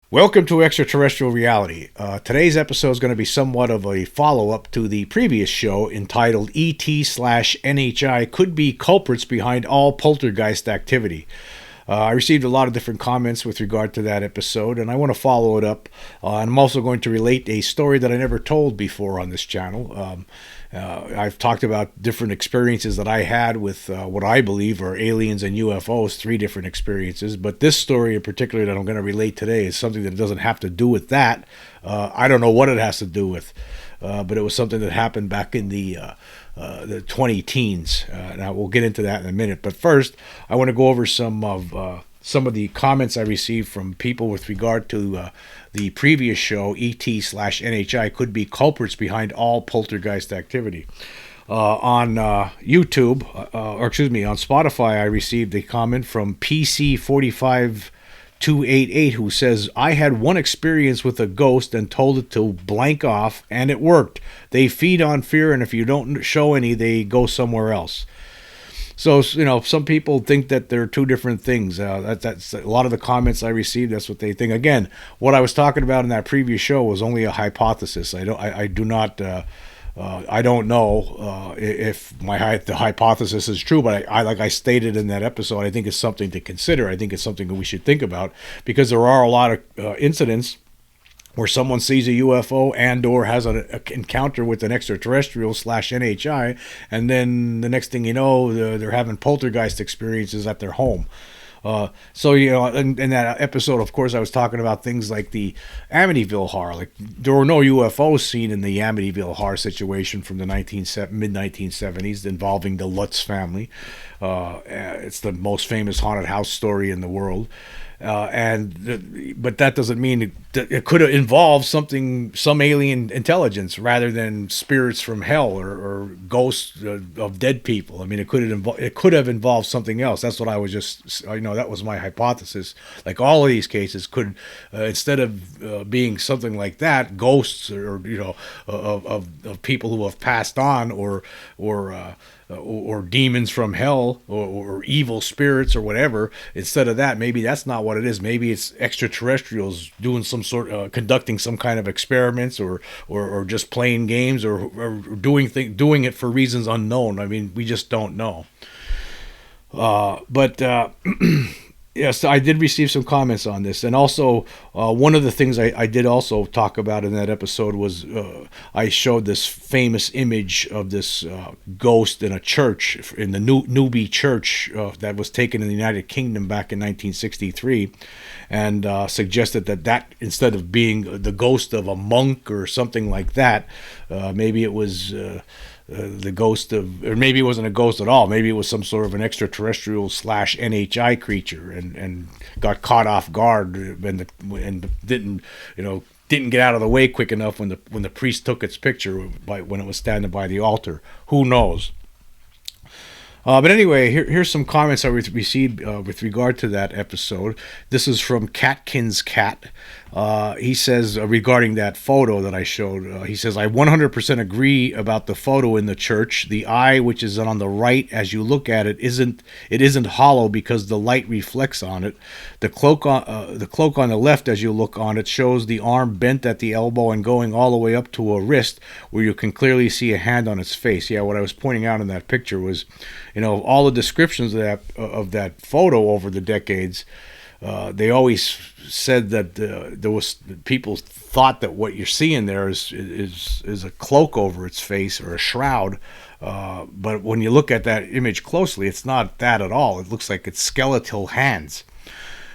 Welcome to Extraterrestrial Reality. Today's episode is going to be somewhat of a follow-up to the previous show entitled ET/NHI Could Be Culprits Behind All Poltergeist Activity. I received a lot of different comments with regard to that episode, and I want to follow it up. And I'm also going to relate a story that I never told before on this channel. I've talked about different experiences that I had with what I believe are aliens and UFOs, 3 different experiences. But this story in particular that I'm going to relate today is something that doesn't have to do with that. I don't know what it has to do with, but it was something that happened back in the 20 teens. Now we'll get into that in a minute. But first, I want to go over some of the comments I received from people with regard to the previous show, ET/NHI Could Be Culprits Behind All Poltergeist Activity. On YouTube, on Spotify, I received a comment from PC45288 who says, I had one experience with a ghost and told it to blank off, and it worked. They feed on fear, and if you don't show any, they go somewhere else. So, some people think that they're 2 different things. That's a lot of the comments I received. That's what they think. Again, what I was talking about in that previous show was only a hypothesis. I don't know if the hypothesis is true, but I like I stated in that episode, I think it's something to consider. I think it's something that we should think about because there are a lot of incidents where someone sees a UFO and or has an encounter with an extraterrestrial/NHI, and then the next thing you know, they're having poltergeist experiences at their home. In that episode, of course, I was talking about things like the Amityville horror. Like, there were no UFOs seen in the Amityville horror situation from the mid-1970s involving the Lutz family. It's the most famous haunted house story in the world. But that doesn't mean it could have involved some alien intelligence rather than spirits from hell or ghosts of dead people. I mean, it could have involved something else. That's what I was that was my hypothesis. Like, all of these cases could, instead of being something like that, ghosts or of people who have passed on or demons from hell or evil spirits or whatever. Instead of that, maybe that's not what it is. Maybe it's extraterrestrials doing some sort of conducting some kind of experiments or just playing games or doing it for reasons unknown. I mean, we just don't know. Yes, I did receive some comments on this. And also, one of the things I did also talk about in that episode was I showed this famous image of this ghost in a church, in the Newby Church that was taken in the United Kingdom back in 1963, and suggested that instead of being the ghost of a monk or something like that, maybe it was... the ghost of, or maybe it wasn't a ghost at all. Maybe it was some sort of an extraterrestrial/NHI creature, and got caught off guard and didn't get out of the way quick enough when the priest took its picture when it was standing by the altar. Who knows? But anyway, here's some comments I received with regard to that episode. This is from Catkins Cat. He says regarding that photo that I showed, he says, I 100% agree about the photo in the church. The eye, which is on the right as you look at it, isn't hollow because the light reflects on it. The cloak on the left as you look on it shows the arm bent at the elbow and going all the way up to a wrist where you can clearly see a hand on its face. Yeah, what I was pointing out in that picture was, all the descriptions of that photo over the decades. They always said that there was people thought that what you're seeing there is a cloak over its face or a shroud, but when you look at that image closely, it's not that at all. It looks like it's skeletal hands.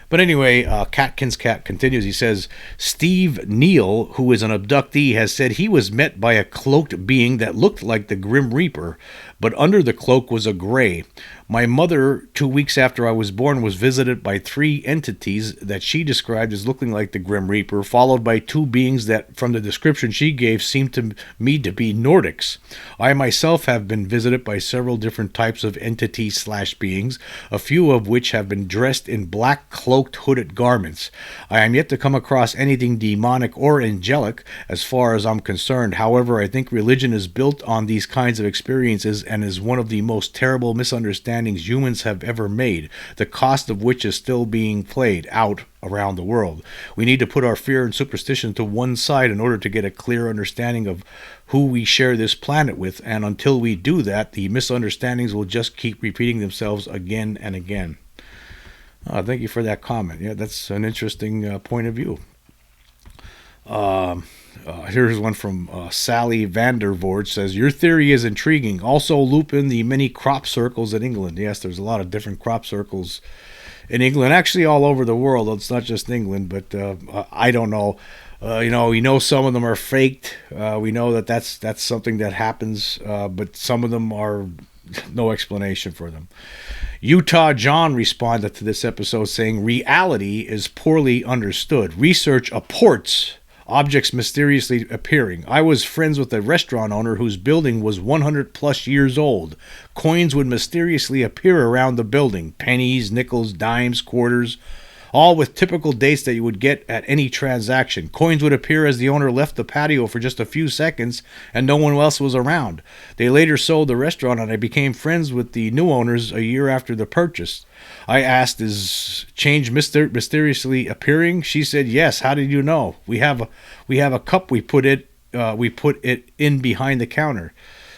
But anyway, Catkins Cat continues. He says, Steve Neal, who is an abductee, has said he was met by a cloaked being that looked like the Grim Reaper, but under the cloak was a gray. My mother, 2 weeks after I was born, was visited by 3 entities that she described as looking like the Grim Reaper, followed by 2 beings that, from the description she gave, seemed to me to be Nordics. I myself have been visited by several different types of entities/beings, a few of which have been dressed in black cloaked hooded garments. I am yet to come across anything demonic or angelic as far as I'm concerned. However, I think religion is built on these kinds of experiences and is one of the most terrible misunderstandings understandings humans have ever made, the cost of which is still being played out around the world. We need to put our fear and superstition to one side in order to get a clear understanding of who we share this planet with, and until we do that, the misunderstandings will just keep repeating themselves again and again. Thank you for that comment. Yeah, that's an interesting point of view. Here's one from Sally Vandervoort. Says, your theory is intriguing. Also loop in the many crop circles in England. Yes, there's a lot of different crop circles in England, actually all over the world. It's not just England, but I don't know. We know some of them are faked. We know that's something that happens, but some of them are no explanation for them. Utah John responded to this episode saying, reality is poorly understood. Research apports objects mysteriously appearing. I was friends with a restaurant owner whose building was 100 plus years old. Coins would mysteriously appear around the building. Pennies, nickels, dimes, quarters, all with typical dates that you would get at any transaction. Coins would appear as the owner left the patio for just a few seconds and no one else was around. They later sold the restaurant and I became friends with the new owners a year after the purchase. I asked, is change mysteriously appearing? She said, yes. How did you know? We have a cup we put it in behind the counter.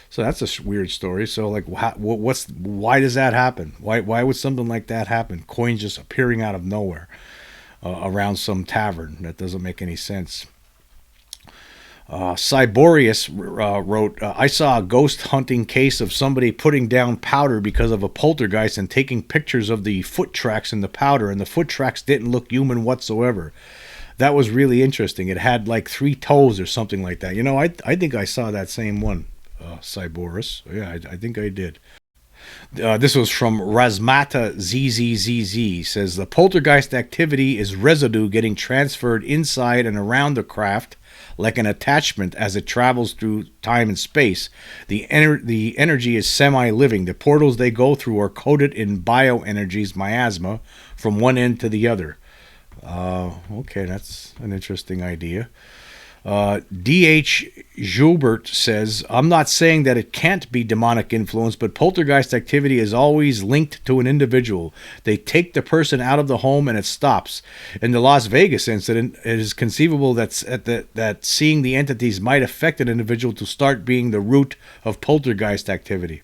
So that's a weird story. So like, why does that happen? Why would something like that happen? Coins just appearing out of nowhere around some tavern. That doesn't make any sense. Cyborius wrote, I saw a ghost hunting case of somebody putting down powder because of a poltergeist and taking pictures of the foot tracks in the powder, and the foot tracks didn't look human whatsoever. That was really interesting. It had like 3 toes or something like that. I think I saw that same one. Cyborus. Yeah, I think I did. This was from Razmata ZZZZ. Says, the poltergeist activity is residue getting transferred inside and around the craft like an attachment as it travels through time and space. The energy is semi-living. The portals they go through are coated in bioenergy's miasma from one end to the other. Okay, that's an interesting idea. D.H. Joubert says, I'm not saying that it can't be demonic influence, but poltergeist activity is always linked to an individual. They take the person out of the home and it stops. In the Las Vegas incident, it is conceivable that seeing the entities might affect an individual to start being the root of poltergeist activity.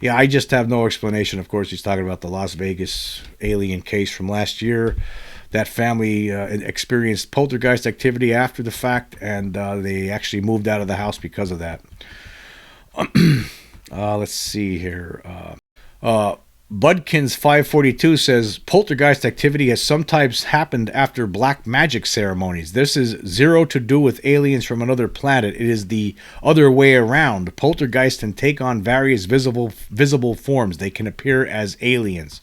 Yeah, I just have no explanation. Of course, he's talking about the Las Vegas alien case from last year. That family experienced poltergeist activity after the fact, and they actually moved out of the house because of that. Let's see here. Budkins 542 says, poltergeist activity has sometimes happened after black magic ceremonies. This is zero to do with aliens from another planet. It is the other way around. Poltergeists can take on various visible forms. They can appear as aliens.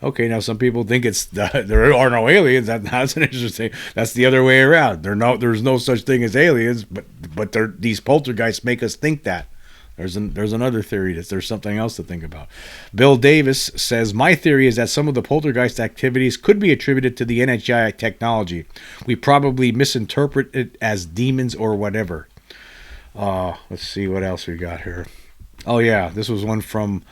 Okay, now some people think there are no aliens. That's an interesting. That's the other way around. There's no such thing as aliens, but these poltergeists make us think that. There's another theory that there's something else to think about. Bill Davis says, my theory is that some of the poltergeist activities could be attributed to the NHI technology. We probably misinterpret it as demons or whatever. Let's see what else we got here. Oh yeah, this was one from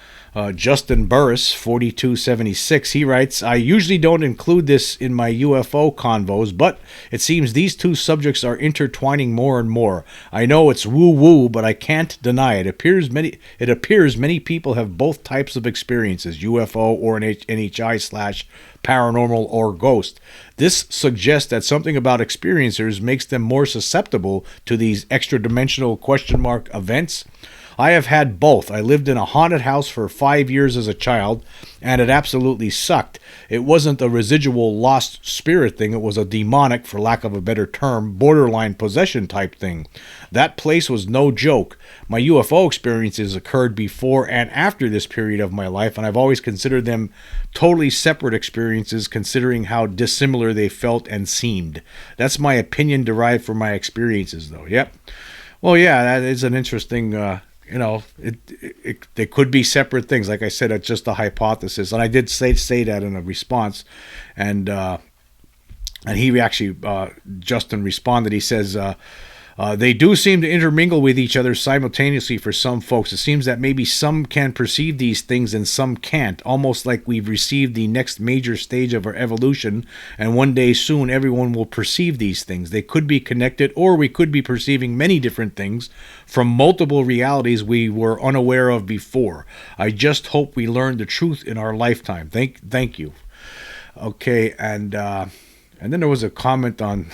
Justin Burris, 4276. He writes, I usually don't include this in my UFO convos, but it seems these two subjects are intertwining more and more. I know it's woo-woo, but I can't deny it. It appears many people have both types of experiences, UFO or NHI / paranormal or ghost. This suggests that something about experiencers makes them more susceptible to these extra-dimensional ? Events. I have had both. I lived in a haunted house for 5 years as a child, and it absolutely sucked. It wasn't a residual lost spirit thing. It was a demonic, for lack of a better term, borderline possession type thing. That place was no joke. My UFO experiences occurred before and after this period of my life, and I've always considered them totally separate experiences, considering how dissimilar they felt and seemed. That's my opinion derived from my experiences, though. Yep. Well, yeah, that is an interesting... they could be separate things. Like I said, it's just a hypothesis, and I did say that in a response, and he actually Justin responded. He says, They do seem to intermingle with each other simultaneously for some folks. It seems that maybe some can perceive these things and some can't, almost like we've received the next major stage of our evolution, and one day soon everyone will perceive these things. They could be connected, or we could be perceiving many different things from multiple realities we were unaware of before. I just hope we learn the truth in our lifetime. Thank you. Okay, and then there was a comment on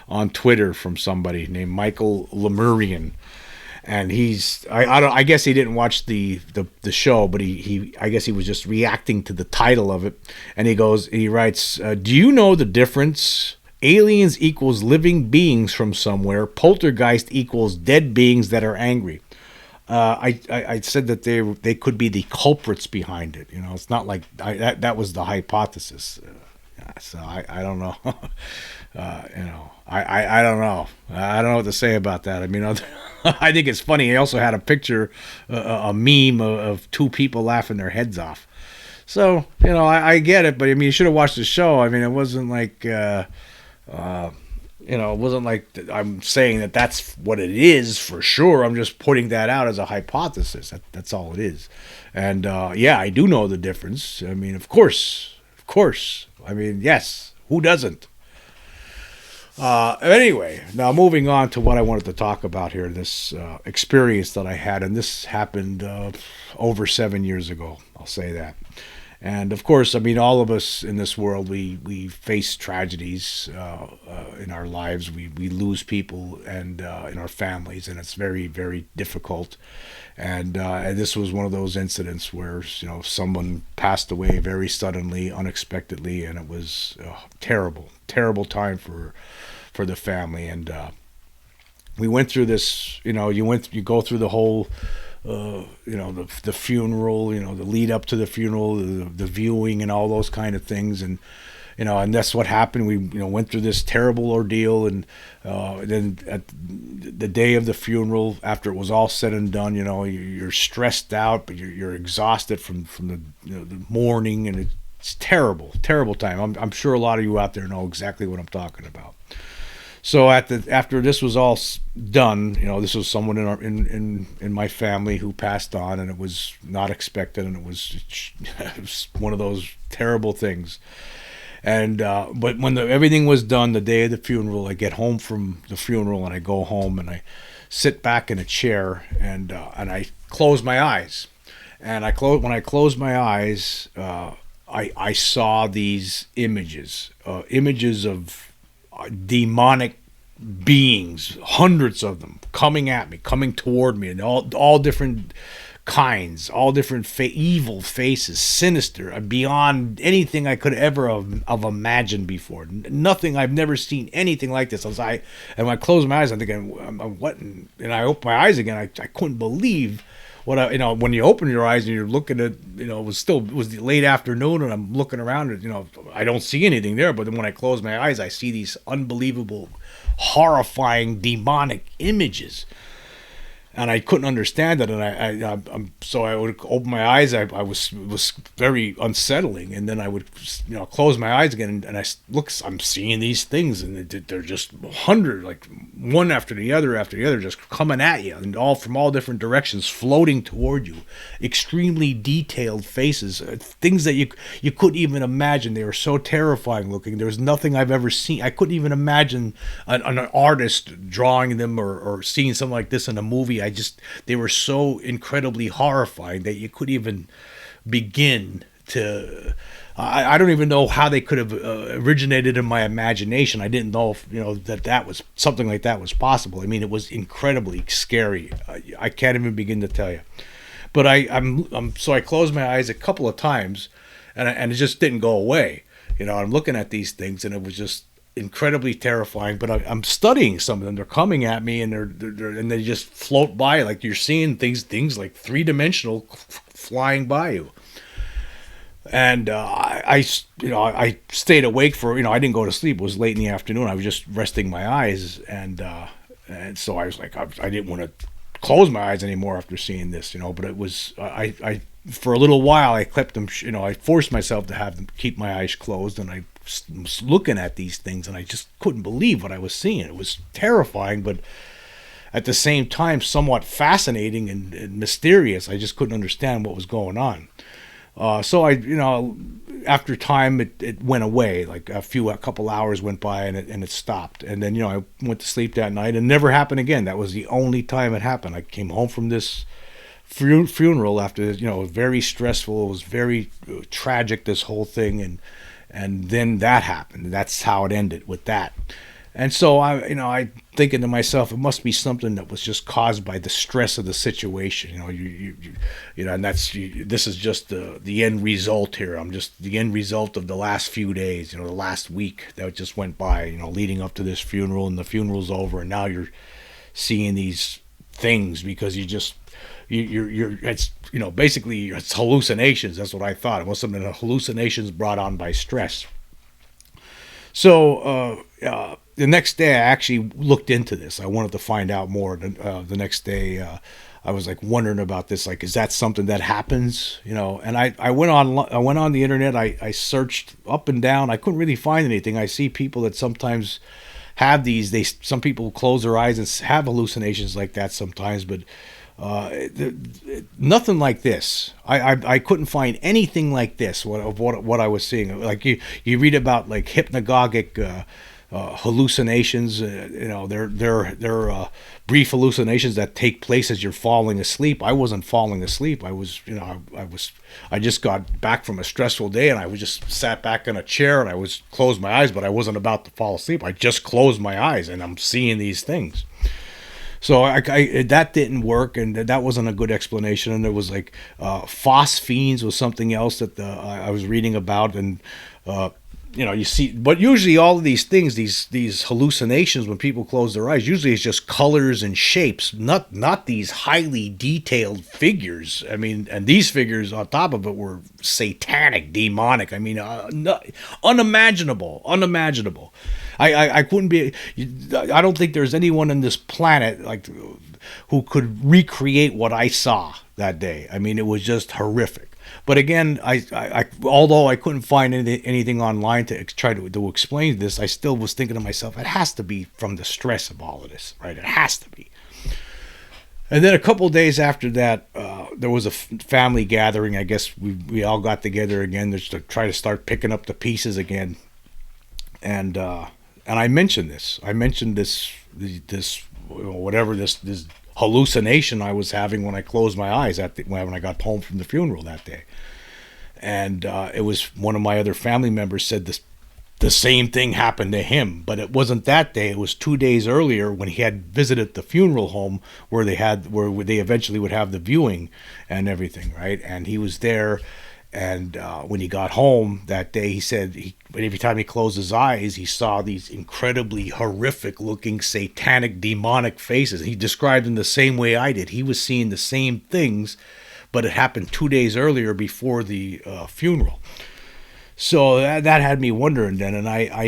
on Twitter from somebody named Michael Lemurian, and I guess he didn't watch the show, but he I guess he was just reacting to the title of it, and he writes, do you know the difference? Aliens equals living beings from somewhere. Poltergeist equals dead beings that are angry. I said that they could be the culprits behind it. It's not like that was the hypothesis. So I don't know. I don't know. I don't know what to say about that. I mean, I think it's funny. He also had a picture, a meme of two people laughing their heads off. So, I get it, but I mean, you should have watched the show. I mean, it wasn't like, it wasn't like I'm saying that that's what it is for sure. I'm just putting that out as a hypothesis. That's all it is. And, yeah, I do know the difference. I mean, of course. I mean, yes, who doesn't? Anyway, now moving on to what I wanted to talk about here, this experience that I had, and this happened over 7 years ago, I'll say that. And of course, I mean, all of us in this world, we face tragedies in our lives. We lose people and in our families, and it's very, very difficult. And this was one of those incidents where someone passed away very suddenly, unexpectedly, and it was terrible time for the family. And we went through this. You go through the whole. The funeral, the lead up to the funeral, the viewing, and all those kind of things, and and that's what happened. We went through this terrible ordeal, and then at the day of the funeral, after it was all said and done, you're stressed out, but you're exhausted from the the mourning, and it's terrible time. I'm sure a lot of you out there know exactly what I'm talking about. So after this was all done, this was someone in my family who passed on, and it was not expected, and it was one of those terrible things. And but when everything was done, the day of the funeral, I get home from the funeral, and I go home, and I sit back in a chair, and I close my eyes, and when I closed my eyes, I saw these images of demonic beings, hundreds of them, coming toward me, and all different kinds, all different evil faces, sinister, beyond anything I could ever have imagined before. Nothing, I've never seen anything like this. And when I close my eyes, I'm thinking, what? And I open my eyes again. I couldn't believe what when you open your eyes and you're looking at, it was the late afternoon, and I'm looking around, and I don't see anything there. But then when I close my eyes, I see these unbelievable, horrifying, demonic images, and I couldn't understand it. And so I would open my eyes. It was very unsettling, and then I would close my eyes again, and I'm seeing these things, and they're just hundred, like one after the other, just coming at you, and all from all different directions, floating toward you. Extremely detailed faces, things that you couldn't even imagine. They were so terrifying looking. There was nothing I've ever seen. I couldn't even imagine an artist drawing them or seeing something like this in a movie. They were so incredibly horrifying that you couldn't even begin to. I don't even know how they could have originated in my imagination. I didn't know if that was something like that was possible. I mean, it was incredibly scary. I can't even begin to tell you. But so I closed my eyes a couple of times, and it just didn't go away. I'm looking at these things, and it was just incredibly terrifying. But I'm studying some of them. They're coming at me, and they just float by, like you're seeing things like three-dimensional flying by you. And I stayed awake for I didn't go to sleep. It was late in the afternoon. I was just resting my eyes, and so I was like, I didn't want to close my eyes anymore after seeing this, But it was I for a little while I kept them. I forced myself to keep my eyes closed, and I looking at these things, and I just couldn't believe what I was seeing. It was terrifying, but at the same time somewhat fascinating and mysterious. I just couldn't understand what was going on. So after time, it went away. Like a couple hours went by, and it stopped. And then, I went to sleep that night, and it never happened again. That was the only time it happened. I came home from this funeral after, very stressful. It was very tragic, this whole thing. And then that happened. That's how it ended, with that. And so I thinking to myself, it must be something that was just caused by the stress of the situation. And this is just the end result here. I'm just the end result of the last few days, the last week that just went by, leading up to this funeral, and the funeral's over, and now you're seeing these things because it's basically it's hallucinations. That's what I thought. It must have been hallucinations brought on by stress. So the next day, I actually looked into this. I wanted to find out more. The next day, I was like wondering about this. Like, is that something that happens? And I went on the internet. I searched up and down. I couldn't really find anything. I see people that sometimes have these. Some people close their eyes and have hallucinations like that sometimes, but nothing like this. I couldn't find anything like this. What I was seeing. Like you read about like hypnagogic hallucinations. They're brief hallucinations that take place as you're falling asleep. I wasn't falling asleep. I just got back from a stressful day, and I was just sat back in a chair, and I was closed my eyes, but I wasn't about to fall asleep. I just closed my eyes, and I'm seeing these things. So that didn't work, and that wasn't a good explanation. And there was like phosphenes was something else that I was reading about, and you see, but usually all of these things, these hallucinations, when people close their eyes, usually it's just colors and shapes, not these highly detailed figures. I mean, and these figures on top of it were satanic, demonic. I mean, unimaginable. I couldn't be. I don't think there's anyone on this planet like who could recreate what I saw that day. I mean, it was just horrific. But again, although I couldn't find anything online to try to explain this, I still was thinking to myself, it has to be from the stress of all of this, right? It has to be. And then a couple of days after that, there was a family gathering. I guess we all got together again just to try to start picking up the pieces again. And I mentioned this. This whatever this hallucination I was having when I closed my eyes when I got home from the funeral that day. And it was one of my other family members said the same thing happened to him, but it wasn't that day. It was 2 days earlier when he had visited the funeral home where they eventually would have the viewing and everything, right? And he was there. And when he got home that day, he said every time he closed his eyes, he saw these incredibly horrific-looking, satanic, demonic faces. He described them the same way I did. He was seeing the same things, but it happened 2 days earlier before the funeral. So that had me wondering then, and I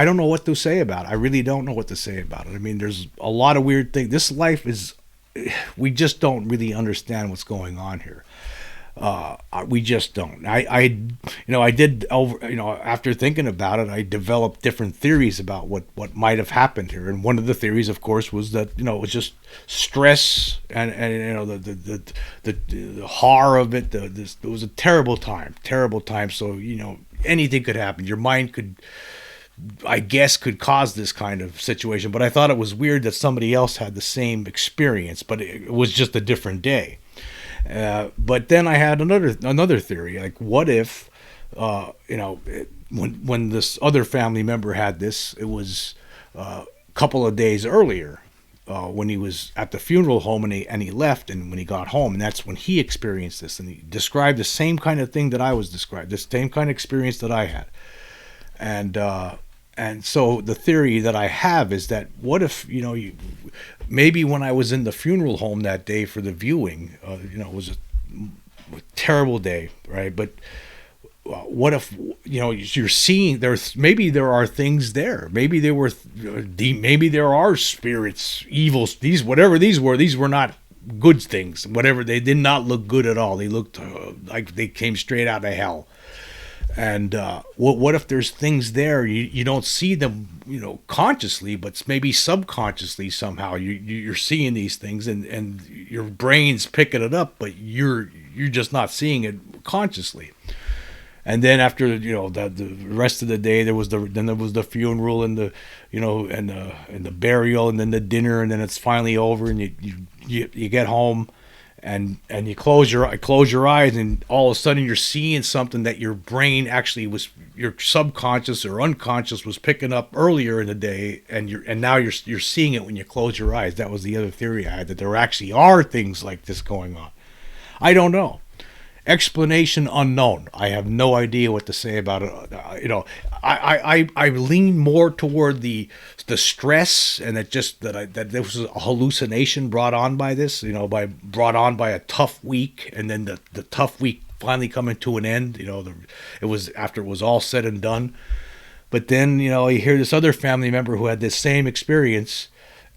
don't know what to say about it. I really don't know what to say about it. I mean, there's a lot of weird things. This life is. We just don't really understand what's going on here. We just don't. I did after thinking about it, I developed different theories about what might have happened here. And one of the theories, of course, was that it was just stress and the horror of it. It was a terrible time. So anything could happen. Your mind could cause this kind of situation. But I thought it was weird that somebody else had the same experience, but it was just a different day. But then I had another theory. Like, what if, when this other family member had this, it was a couple of days earlier when he was at the funeral home and he left, and when he got home, and that's when he experienced this, and he described the same kind of thing that I was described, the same kind of experience that I had. And so the theory that I have is that what if, maybe when I was in the funeral home that day for the viewing, it was a terrible day, right? But what if, you're seeing maybe there are things there. Maybe maybe there are spirits, evils, whatever these were not good things. Whatever, they did not look good at all. They looked like they came straight out of hell. And what if there's things there you don't see them, consciously, but maybe subconsciously somehow you're seeing these things, and your brain's picking it up, but you're just not seeing it consciously. And then after the rest of the day, there was the funeral and the and the burial, and then the dinner, and then it's finally over, and you get home, and you close your eyes, and all of a sudden you're seeing something that your brain actually was, your subconscious or unconscious was picking up earlier in the day, and now you're seeing it when you close your eyes. That was the other theory I had, that there actually are things like this going on. I don't know. Explanation unknown. I have no idea what to say about it. I lean more toward the stress, and that there was a hallucination brought on by this. Brought on by a tough week, and then the tough week finally coming to an end. It was after it was all said and done. But then you hear this other family member who had this same experience,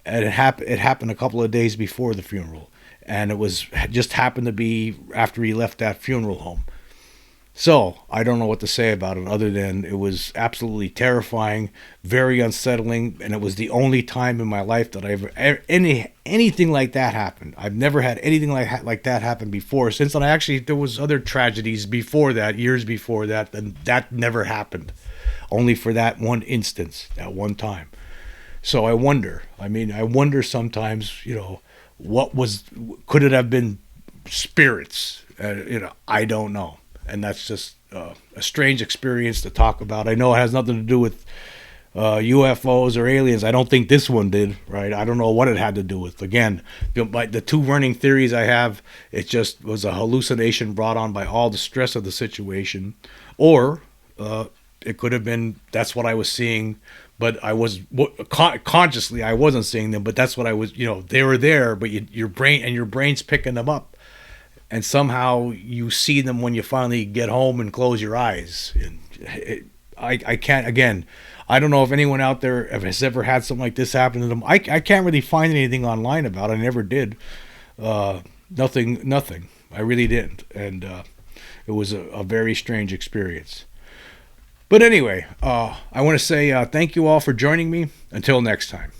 and it happened a couple of days before the funeral. And it was just happened to be after he left that funeral home. So I don't know what to say about it, other than it was absolutely terrifying, very unsettling, and it was the only time in my life that I've anything like that happened. I've never had anything like that happen before. Since there was other tragedies before that, years before that, and that never happened. Only for that one instance, that one time. So I wonder. I wonder sometimes, could it have been spirits? I don't know. And that's just a strange experience to talk about. I know it has nothing to do with UFOs or aliens. I don't think this one did, right? I don't know what it had to do with. Again, the two running theories I have, it just was a hallucination brought on by all the stress of the situation. Or it could have been, that's what I was seeing, but I was consciously, I wasn't seeing them, but that's what I was, they were there, but your brain's picking them up, and somehow you see them when you finally get home and close your eyes. And I can't, again, I don't know if anyone out there has ever had something like this happen to them. I can't really find anything online about it. I never did. Nothing. I really didn't. And it was a very strange experience. But anyway, I want to say thank you all for joining me. Until next time.